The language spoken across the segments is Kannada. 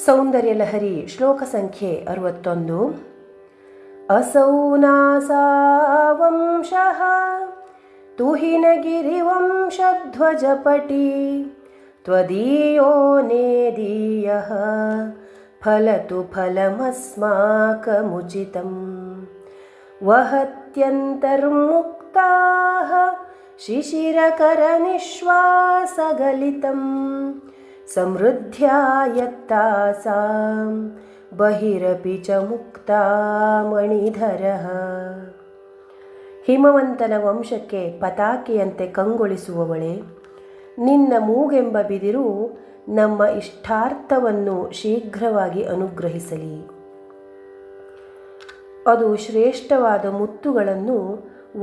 ಸೌಂದರ್ಯ ಲಹರಿ ಶ್ಲೋಕ ಸಂಖ್ಯೆ 61. असौ नासावंशः तुहिनगिरिवंशध्वजपटी त्वदीयो नेदीयः फलतु फलमस्माकमुचितम् वहत्यन्तर्मुक्ताः शिशिरकरनिश्वासगलितम् समृद्ध्या यत्तासां बहिरपि च ಮುಕ್ತಾ ಮಣಿಧರಃ. ಹಿಮವಂತನ ವಂಶಕ್ಕೆ ಪತಾಕೆಯಂತೆ ಕಂಗೊಳಿಸುವವಳೆ, ನಿನ್ನ ಮೂಗೆಂಬ ಬಿದಿರು ನಮ್ಮ ಇಷ್ಟಾರ್ಥವನ್ನು ಶೀಘ್ರವಾಗಿ ಅನುಗ್ರಹಿಸಲಿ. ಅದು ಶ್ರೇಷ್ಠವಾದ ಮುತ್ತುಗಳನ್ನು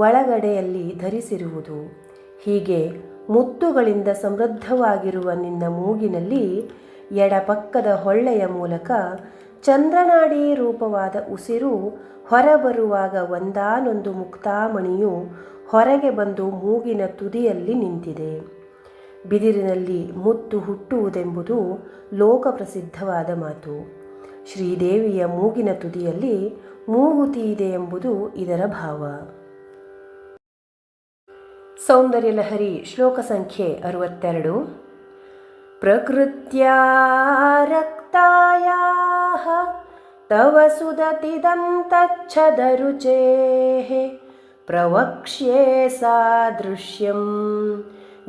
ಒಳಗಡೆಯಲ್ಲಿ ಧರಿಸಿರುವುದು. ಹೀಗೆ ಮುತ್ತುಗಳಿಂದ ಸಮೃದ್ಧವಾಗಿರುವ ನಿನ್ನ ಮೂಗಿನಲ್ಲಿ ಎಡಪಕ್ಕದ ಹೊಳ್ಳೆಯ ಮೂಲಕ ಚಂದ್ರನಾಡಿ ರೂಪವಾದ ಉಸಿರು ಹೊರಬರುವಾಗ ಒಂದಾನೊಂದು ಮುಕ್ತಾಮಣಿಯು ಹೊರಗೆ ಬಂದು ಮೂಗಿನ ತುದಿಯಲ್ಲಿ ನಿಂತಿದೆ. ಬಿದಿರಿನಲ್ಲಿ ಮುತ್ತು ಹುಟ್ಟುವುದೆಂಬುದು ಲೋಕಪ್ರಸಿದ್ಧವಾದ ಮಾತು. ಶ್ರೀದೇವಿಯ ಮೂಗಿನ ತುದಿಯಲ್ಲಿ ಮೂಗುತಿ ಇದೆ ಎಂಬುದು ಇದರ ಭಾವ. ಸೌಂದರ್ಯ ಲಹರಿ ಶ್ಲೋಕ ಸಂಖ್ಯೆ 62. ಪ್ರಕೃತ್ಯಾ ರಕ್ತಾಯಾಃ ತವ ಸುದತಿದಂತಚ್ಛದರುಚೇಃ ಪ್ರವಕ್ಷ್ಯೆ ಸಾದೃಶ್ಯಂ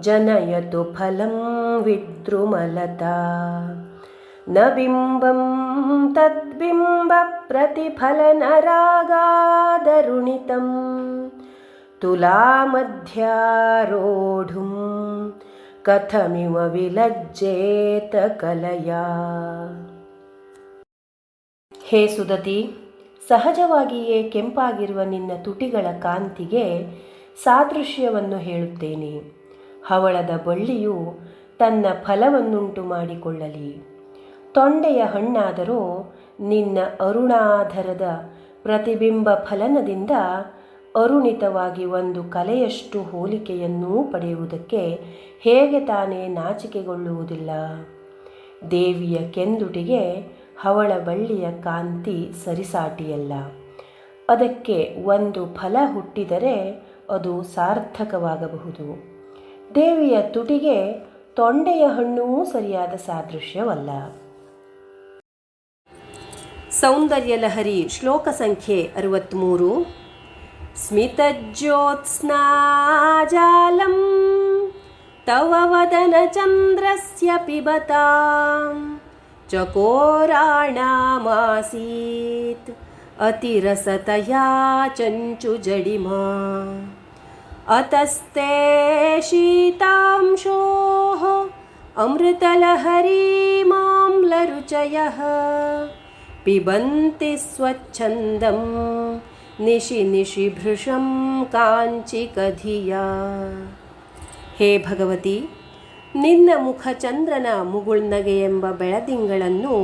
ಜನಯತು ಫಲಂ ವಿದ್ರುಮಲತಾ ನ ಬಿಂಬಂ ತದ್ಬಿಂಬ ಪ್ರತಿಫಲನರಾಗಾದರುಣಿತಂ ತುಲಾಮಧ್ಯಾರೋಢುಂ ಕಥಮಿವ ವಿಲಜ್ಜೇತ ಕಲಯಾ. ಹೇ ಸುದತಿ, ಸಹಜವಾಗಿಯೇ ಕೆಂಪಾಗಿರುವ ನಿನ್ನ ತುಟಿಗಳ ಕಾಂತಿಗೆ ಸಾದೃಶ್ಯವನ್ನು ಹೇಳುತ್ತೇನೆ. ಹವಳದ ಬಳ್ಳಿಯು ತನ್ನ ಫಲವನ್ನುಂಟು ಮಾಡಿಕೊಳ್ಳಲಿ. ತೊಂಡೆಯ ಹಣ್ಣಾದರೂ ನಿನ್ನ ಅರುಣಾಧರದ ಪ್ರತಿಬಿಂಬ ಫಲನದಿಂದ ಅರುಣಿತವಾಗಿ ಒಂದು ಕಲೆಯಷ್ಟು ಹೋಲಿಕೆಯನ್ನೂ ಪಡೆಯುವುದಕ್ಕೆ ಹೇಗೆ ತಾನೇ ನಾಚಿಕೆಗೊಳ್ಳುವುದಿಲ್ಲ. ದೇವಿಯ ಕೆಂದುಟಿಗೆ ಹವಳ ಬಳ್ಳಿಯ ಕಾಂತಿ ಸರಿಸಾಟಿಯಲ್ಲ. ಅದಕ್ಕೆ ಒಂದು ಫಲ ಹುಟ್ಟಿದರೆ ಅದು ಸಾರ್ಥಕವಾಗಬಹುದು. ದೇವಿಯ ತುಟಿಗೆ ತೊಂಡೆಯ ಹಣ್ಣೂ ಸರಿಯಾದ ಸಾದೃಶ್ಯವಲ್ಲ. ಸೌಂದರ್ಯ ಲಹರಿ ಶ್ಲೋಕ ಸಂಖ್ಯೆ 63. ಸ್ಮಿತಜ್ಯೋತ್ಸ್ನಾಜಾಲಂ ತವ ವದನ ಚಂದ್ರಸ್ಯ ಪಿಬತಾಂ ಚಕೋರಾಣಾಮಾಸೀತ್ ಅತಿರಸತಯಾ ಚಂಚುಜಡಿಮಾ ಅತಸ್ತೆ ಶೀತಾಂಶೋಃ ಅಮೃತಲಹರೀಮಾಮ್ಲರುಚಯಃ ಪಿಬಂತಿ ಸ್ವಚ್ಛಂದಂ ನಿಶಿ ನಿಶಿ ಭೃಶಂ ಕಾಂಚಿಕಧಿಯಾ. ಹೇ ಭಗವತಿ, ನಿನ್ನ ಮುಖ ಚಂದ್ರನ ಮುಗುಳ್ನಗೆ ಎಂಬ ಬೆಳದಿಂಗಳನ್ನು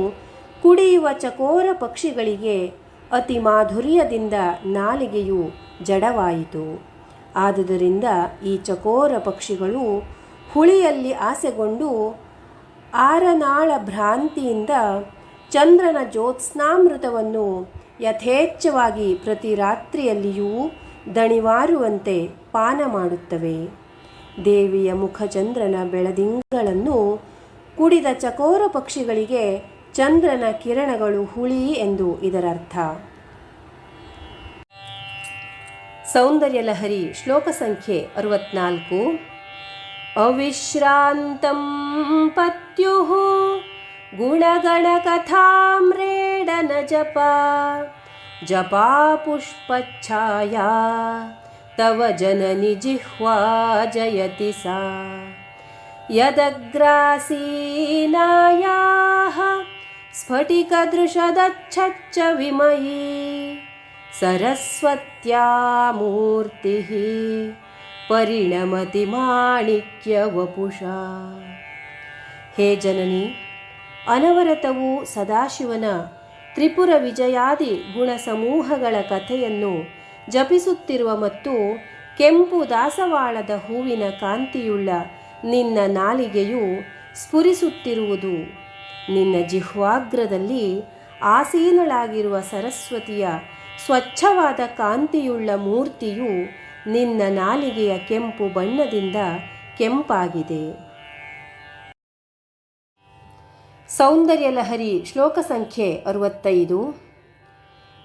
ಕುಡಿಯುವ ಚಕೋರ ಪಕ್ಷಿಗಳಿಗೆ ಅತಿ ಮಾಧುರ್ಯದಿಂದ ನಾಲಿಗೆಯು ಜಡವಾಯಿತು. ಆದುದರಿಂದ ಈ ಚಕೋರ ಪಕ್ಷಿಗಳು ಹುಳಿಯಲ್ಲಿ ಆಸೆಗೊಂಡು ಆರನಾಳ ಭ್ರಾಂತಿಯಿಂದ ಚಂದ್ರನ ಜ್ಯೋತ್ಸ್ನಾಮೃತವನ್ನು ಯಥೇಚ್ಛವಾಗಿ ಪ್ರತಿ ರಾತ್ರಿಯಲ್ಲಿಯೂ ದಣಿವಾರುವಂತೆ ಪಾನ ಮಾಡುತ್ತವೆ. ದೇವಿಯ ಮುಖಚಂದ್ರನ ಬೆಳದಿಂಗಳನ್ನು ಕುಡಿದ ಚಕೋರ ಪಕ್ಷಿಗಳಿಗೆ ಚಂದ್ರನ ಕಿರಣಗಳು ಹುಳಿ ಎಂದು ಇದರರ್ಥ. ಸೌಂದರ್ಯ ಲಹರಿ ಶ್ಲೋಕ ಸಂಖ್ಯೆ 64. ಅವಿಶ್ರಾಂತಂ ಪತ್ಯುಃ ಗುಣಗಣಕಥಾಮ್ರೇಡನ ಜಪಾ ಪುಷ್ಪಚ್ಛಾಯಾ ತವ ಜನನಿ ಜಿಹ್ವಾ ಜಯತಿ ಸಾ ಯದಗ್ರಾಸೀನಾಯಾಃ ಸ್ಫಟಿಕದೃಶದಚ್ಛಚ್ಚ ವಿಮಯೀ ಸರಸ್ವತ್ಯಾ ಮೂರ್ತಿಃ ಪರಿಣಮತಿ ಮಾಣಿಕ್ಯ ವಪುಷಾ. ಹೇ ಜನನಿ, ಅನವರತವೂ ಸದಾಶಿವನ ತ್ರಿಪುರ ವಿಜಯಾದಿ ಗುಣ ಸಮೂಹಗಳ ಕಥೆಯನ್ನು ಜಪಿಸುತ್ತಿರುವ ಮತ್ತು ಕೆಂಪು ದಾಸವಾಳದ ಹೂವಿನ ಕಾಂತಿಯುಳ್ಳ ನಿನ್ನ ನಾಲಿಗೆಯು ಸ್ಫುರಿಸುತ್ತಿರುವುದು ನಿನ್ನ ಜಿಹ್ವಾಗ್ರದಲ್ಲಿ ಆಸೀನಳಾಗಿರುವ ಸರಸ್ವತಿಯ ಸ್ವಚ್ಛವಾದ ಕಾಂತಿಯುಳ್ಳ ಮೂರ್ತಿಯು ನಿನ್ನ ನಾಲಿಗೆಯ ಕೆಂಪು ಬಣ್ಣದಿಂದ ಕೆಂಪಾಗಿದೆ. ಸೌಂದರ್ಯ ಲಹರಿ ಶ್ಲೋಕ ಸಂಖ್ಯೆ 65.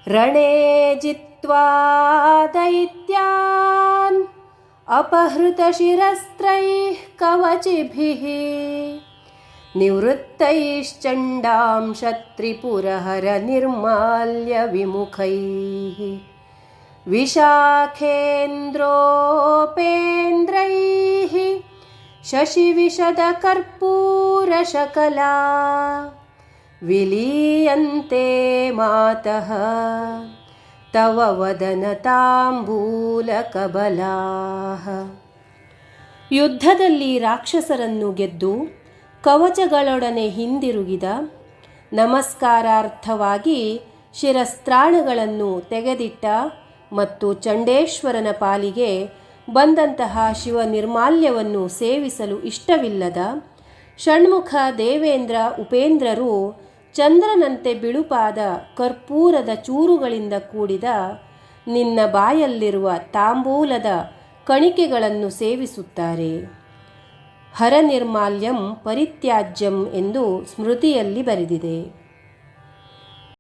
ರಣೇ ಜಿತ್ವಾ ದೈತ್ಯಾನ್ ಅಪಹೃತ ಶಿರಸ್ತ್ರೈಃ ಕವಚಿಭಿಃ ನಿವೃತ್ತೈಶ್ಚಂಡಾಂ ಶತ್ರಿಪುರಹರ ನಿರ್ಮಾಲ್ಯ ವಿಮುಖೈಃ ವಿಶಾಖೇಂದ್ರೋಪೇಂದ್ರೈಃ ಶಶಿವಿಶದ ಕರ್ಪೂರಶಕಲಾ ವಿಲೀಯಂತೆ ಮಾತಃ ತವ ವದನ ತಾಂಬೂಲಕಬಲಾಃ. ಯುದ್ಧದಲ್ಲಿ ರಾಕ್ಷಸರನ್ನು ಗೆದ್ದು ಕವಚಗಳೊಡನೆ ಹಿಂದಿರುಗಿದ, ನಮಸ್ಕಾರಾರ್ಥವಾಗಿ ಶಿರಸ್ತ್ರಾಣಗಳನ್ನು ತೆಗೆದಿಟ್ಟ ಮತ್ತು ಚಂಡೇಶ್ವರನ ಪಾಲಿಗೆ ಬಂದಂತಹ ಶಿವ ನಿರ್ಮಾಲ್ಯವನ್ನು ಸೇವಿಸಲು ಇಷ್ಟವಿಲ್ಲದ ಷಣ್ಮುಖ ದೇವೇಂದ್ರ ಉಪೇಂದ್ರರು ಚಂದ್ರನಂತೆ ಬಿಳುಪಾದ ಕರ್ಪೂರದ ಚೂರುಗಳಿಂದ ಕೂಡಿದ ನಿನ್ನ ಬಾಯಲ್ಲಿರುವ ತಾಂಬೂಲದ ಕಣಿಕೆಗಳನ್ನು ಸೇವಿಸುತ್ತಾರೆ. ಹರ ನಿರ್ಮಾಲ್ಯಂ ಪರಿತ್ಯಾಜ್ಯಂ ಎಂದು ಸ್ಮೃತಿಯಲ್ಲಿ ಬರೆದಿದೆ.